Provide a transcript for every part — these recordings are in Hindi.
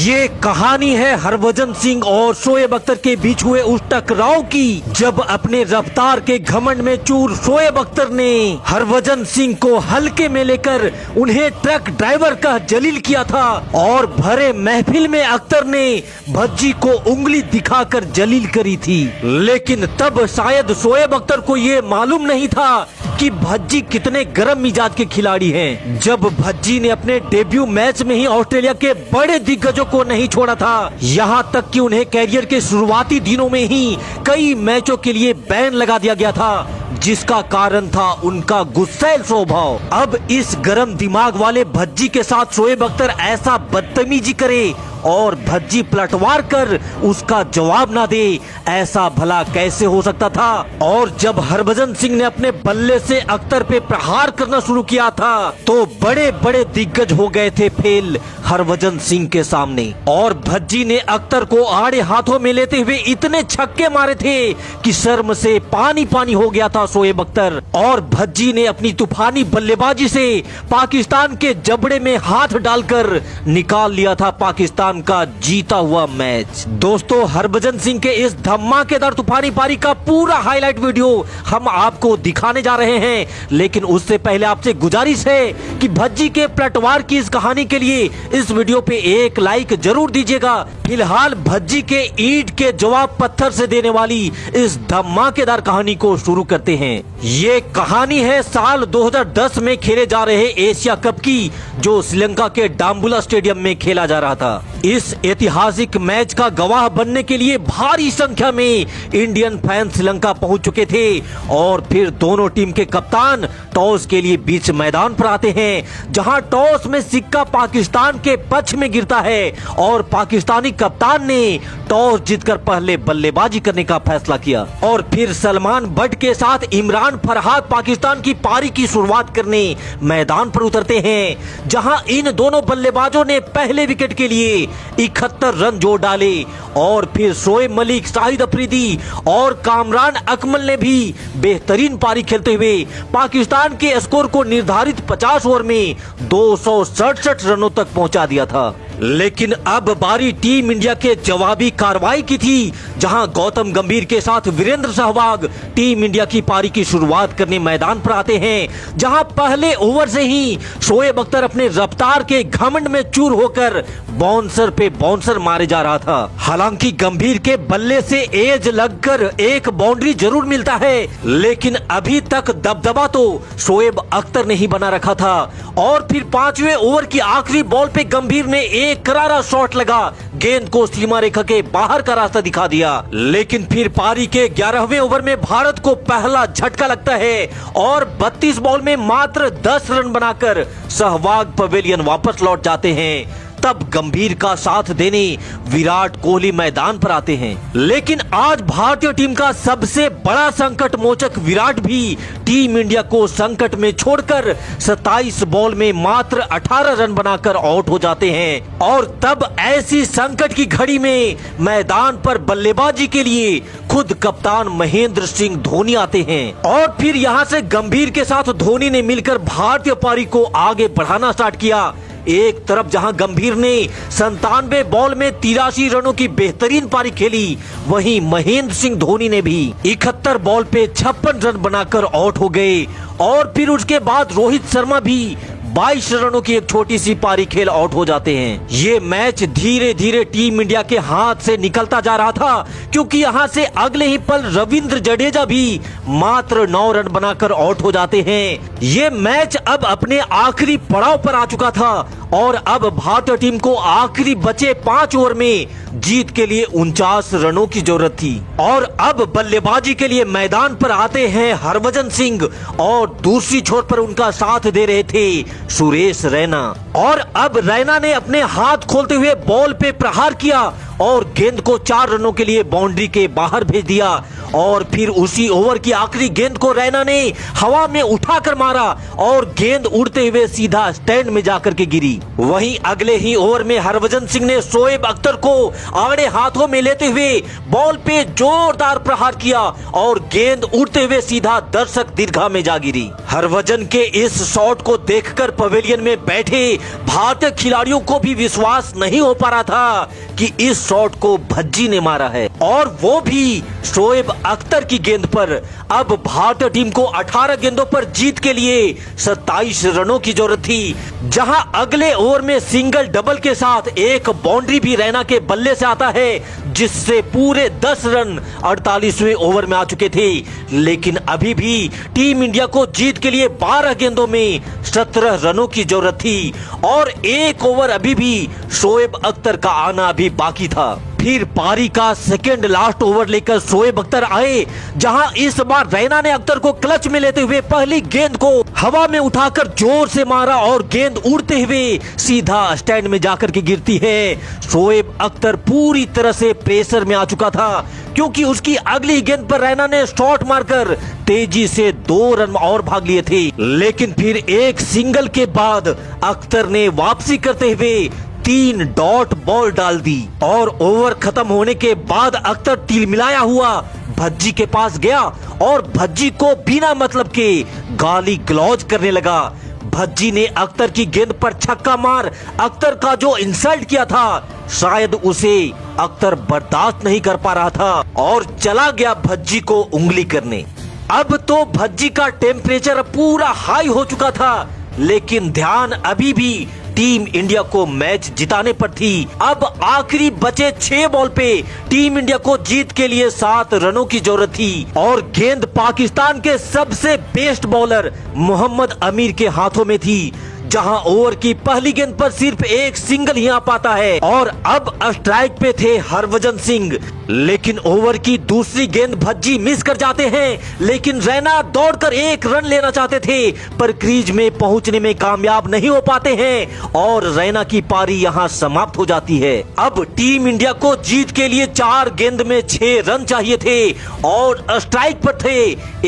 ये कहानी है हरभजन सिंह और शोएब अख्तर के बीच हुए उस टकराव की, जब अपने रफ्तार के घमंड में चूर शोएब अख्तर ने हरभजन सिंह को हल्के में लेकर उन्हें ट्रक ड्राइवर का जलील किया था और भरे महफिल में अख्तर ने भज्जी को उंगली दिखाकर जलील करी थी। लेकिन तब शायद शोएब अख्तर को ये मालूम नहीं था कि भज्जी कितने गर्म मिजाज के खिलाड़ी हैं। जब भज्जी ने अपने डेब्यू मैच में ही ऑस्ट्रेलिया के बड़े दिग्गजों को नहीं छोड़ा था, यहाँ तक कि उन्हें कैरियर के शुरुआती दिनों में ही कई मैचों के लिए बैन लगा दिया गया था, जिसका कारण था उनका गुस्सैल स्वभाव। अब इस गर्म दिमाग वाले भज्जी के साथ शोएब अख्तर ऐसा बदतमीजी करे और भज्जी पलटवार कर उसका जवाब ना दे, ऐसा भला कैसे हो सकता था। और जब हरभजन सिंह ने अपने बल्ले से अख्तर पे प्रहार करना शुरू किया था तो बड़े बड़े दिग्गज हो गए थे फेल हरभजन सिंह के सामने। और भज्जी ने अख्तर को आड़े हाथों में लेते हुए इतने छक्के मारे थे कि शर्म से पानी पानी हो गया था शोएब अख्तर। और भज्जी ने अपनी तूफानी बल्लेबाजी से पाकिस्तान के जबड़े में हाथ डालकर निकाल लिया था पाकिस्तान का जीता हुआ मैच। दोस्तों, हरभजन सिंह के इस धमाकेदार तूफानी पारी का पूरा हाईलाइट वीडियो हम आपको दिखाने जा रहे हैं, लेकिन उससे पहले आपसे गुजारिश है कि भज्जी के पलटवार की इस कहानी के लिए इस वीडियो पे एक लाइक जरूर दीजिएगा। फिलहाल भज्जी के ईंट के जवाब पत्थर से देने वाली इस धमाकेदार कहानी को शुरू करते हैं। ये कहानी है साल 2010 में खेले जा रहे एशिया कप की, जो श्रीलंका के डाम्बुला स्टेडियम में खेला जा रहा था। इस ऐतिहासिक मैच का गवाह बनने के लिए भारी संख्या में इंडियन फैन श्रीलंका पहुंच चुके थे। और फिर दोनों टीम के कप्तान टॉस के लिए बीच मैदान पर आते हैं, जहां टॉस में सिक्का पाकिस्तान के पक्ष में गिरता है और पाकिस्तानी कप्तान ने टॉस जीतकर पहले बल्लेबाजी करने का फैसला किया। और फिर सलमान बट के साथ इमरान फरहाद पाकिस्तान की पारी की शुरुआत करने मैदान पर उतरते हैं, जहां इन दोनों बल्लेबाजों ने पहले विकेट के लिए 71 रन जोड़ डाले। और फिर शोएब मलिक, शाहिद अफरीदी और कामरान अकमल ने भी बेहतरीन पारी खेलते हुए पाकिस्तान के स्कोर को निर्धारित 50 ओवर में 267 रनों तक पहुंचा दिया था। लेकिन अब बारी टीम इंडिया के जवाबी कार्रवाई की थी, जहां गौतम गंभीर के साथ वीरेंद्र सहवाग टीम इंडिया की पारी की शुरुआत करने मैदान पर आते हैं, जहां पहले ओवर से ही शोएब अख्तर अपने रफ्तार के घमंड में चूर होकर बाउंसर पे बाउंसर मारे जा रहा था। हालांकि गंभीर के बल्ले से एज लगकर एक बाउंड्री जरूर मिलता है, लेकिन अभी तक दबदबा तो शोएब अख्तर ने ही बना रखा था। और फिर 5वें ओवर की आखिरी बॉल पे गंभीर ने एक करारा शॉट लगा, गेंद को सीमा रेखा के बाहर का रास्ता दिखा दिया। लेकिन फिर पारी के 11वें ओवर में भारत को पहला झटका लगता है और 32 बॉल में मात्र 10 रन बनाकर सहवाग पवेलियन वापस लौट जाते हैं। तब गंभीर का साथ देने विराट कोहली मैदान पर आते हैं। लेकिन आज भारतीय टीम का सबसे बड़ा संकट मोचक विराट भी टीम इंडिया को संकट में छोड़कर 27 बॉल में मात्र 18 रन बनाकर आउट हो जाते हैं। और तब ऐसी संकट की घड़ी में मैदान पर बल्लेबाजी के लिए खुद कप्तान महेंद्र सिंह धोनी आते हैं। और फिर यहाँ से गंभीर के साथ धोनी ने मिलकर भारतीय पारी को आगे बढ़ाना स्टार्ट किया। एक तरफ जहां गंभीर ने 97 बॉल में 83 रनों की बेहतरीन पारी खेली, वहीं महेंद्र सिंह धोनी ने भी 71 बॉल पे 56 रन बनाकर आउट हो गए। और फिर उसके बाद रोहित शर्मा भी 22 रनों की एक छोटी सी पारी खेल आउट हो जाते हैं। ये मैच धीरे धीरे टीम इंडिया के हाथ से निकलता जा रहा था, क्योंकि यहाँ से अगले ही पल रविंद्र जडेजा भी मात्र 9 रन बनाकर आउट हो जाते हैं। ये मैच अब अपने आखिरी पड़ाव पर आ चुका था और अब भारतीय टीम को आखिरी बचे 5 ओवर में जीत के लिए 49 रनों की जरूरत थी। और अब बल्लेबाजी के लिए मैदान पर आते हैं हरभजन सिंह और दूसरी छोर पर उनका साथ दे रहे थे सुरेश रैना। और अब रैना ने अपने हाथ खोलते हुए बॉल पे प्रहार किया और गेंद को 4 रनों के लिए बाउंड्री के बाहर भेज दिया। और फिर उसी ओवर की आखिरी गेंद को रैना ने हवा में उठाकर मारा और गेंद उड़ते हुए सीधा स्टैंड में जाकर के गिरी। वहीं अगले ही ओवर में हरभजन सिंह ने शोएब अख्तर को आड़े हाथों में लेते हुए बॉल पे जोरदार प्रहार किया और गेंद उड़ते हुए सीधा दर्शक दीर्घा में जा गिरी। हरभजन के इस शॉट को देखकर पवेलियन में बैठे भारतीय खिलाड़ियों को भी विश्वास नहीं हो पा रहा था कि इस शॉट को भज्जी ने मारा है, और वो भी शोएब अख्तर की गेंद पर। अब भारतीय टीम को 18 गेंदों पर जीत के लिए 27 रनों की जरूरत थी, जहां अगले ओवर में सिंगल डबल के साथ एक बाउंड्री भी रैना के बल्ले से आता है, जिससे पूरे 10 रन 48वें ओवर में आ चुके थे। लेकिन अभी भी टीम इंडिया को जीत के लिए 12 गेंदों में 17 रनों की जरूरत थी और एक ओवर अभी भी शोएब अख्तर का आना अभी बाकी था। फिर पारी का सेकेंड लास्ट ओवर लेकर शोएब अख्तर आए, जहां इस बार रैना ने अख्तर को क्लच में लेते हुए पहली गेंद को हवा में उठाकर जोर से मारा और गेंद उड़ते हुए सीधा स्टैंड में जाकर के गिरती है। शोएब अख्तर पूरी तरह से प्रेशर में आ चुका था, क्योंकि उसकी अगली गेंद पर रैना ने शॉट मारकर तेजी से 2 रन और भाग लिए थे। लेकिन फिर एक सिंगल के बाद अख्तर ने वापसी करते हुए 3 डॉट बॉल डाल दी और ओवर खत्म होने के बाद अख्तर तिलमिलाया हुआ भज्जी के पास गया और भज्जी को बिना मतलब के गाली गलौज करने लगा। भज्जी ने अख्तर की गेंद पर छक्का मार अख्तर का जो इंसल्ट किया था, शायद उसे अख्तर बर्दाश्त नहीं कर पा रहा था और चला गया भज्जी को उंगली करने। अब तो भज्जी का टेम्परेचर पूरा हाई हो चुका था, लेकिन ध्यान अभी भी टीम इंडिया को मैच जिताने पर थी। अब आखिरी बचे 6 बॉल पे टीम इंडिया को जीत के लिए 7 रनों की जरूरत थी और गेंद पाकिस्तान के सबसे बेस्ट बॉलर मोहम्मद अमीर के हाथों में थी, जहां ओवर की पहली गेंद पर सिर्फ एक सिंगल ही आ पाता है और अब स्ट्राइक पे थे हरभजन सिंह। लेकिन ओवर की दूसरी गेंद भज्जी मिस कर जाते हैं, लेकिन रैना दौड़कर 1 रन लेना चाहते थे पर क्रीज में पहुंचने में कामयाब नहीं हो पाते हैं और रैना की पारी यहां समाप्त हो जाती है। अब टीम इंडिया को जीत के लिए 4 गेंद में 6 रन चाहिए थे और स्ट्राइक पर थे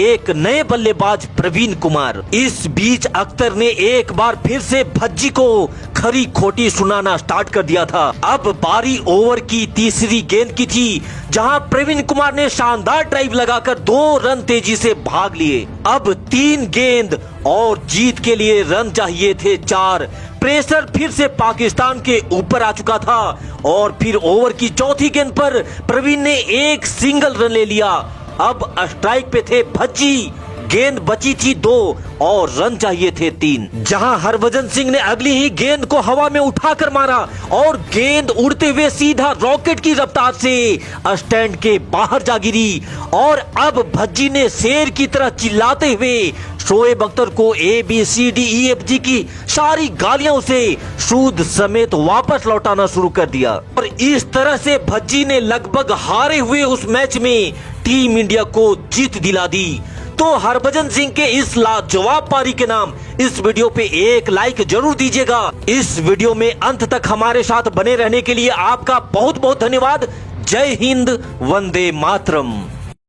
एक नए बल्लेबाज प्रवीण कुमार। इस बीच अख्तर ने एक बार फिर से भज्जी को खरी खोटी सुनाना स्टार्ट कर दिया था। अब बारी ओवर की तीसरी गेंद की थी, जहां प्रवीण कुमार ने शानदार ड्राइव लगाकर 2 रन तेजी से भाग लिए। अब 3 गेंद और जीत के लिए रन चाहिए थे 4। प्रेशर फिर से पाकिस्तान के ऊपर आ चुका था और फिर ओवर की चौथी गेंद पर प्रवीण ने एक सिंगल रन ले लिया। अब स्ट्राइक पे थे भज्जी, गेंद बची थी 2 और रन चाहिए थे 3, जहां हरभजन सिंह ने अगली ही गेंद को हवा में उठाकर मारा और गेंद उड़ते हुए सीधा रॉकेट की रफ्तार से स्टैंड के बाहर जा गिरी। और अब भज्जी ने शेर की तरह चिल्लाते हुए शोएब अख्तर को ABCDEFG की सारी गालियां उसे सूद समेत वापस लौटाना शुरू कर दिया और इस तरह से भज्जी ने लगभग हारे हुए उस मैच में टीम इंडिया को जीत दिला दी। तो हरभजन सिंह के इस लाजवाब पारी के नाम इस वीडियो पे एक लाइक जरूर दीजिएगा। इस वीडियो में अंत तक हमारे साथ बने रहने के लिए आपका बहुत बहुत धन्यवाद। जय हिंद, वंदे मातरम।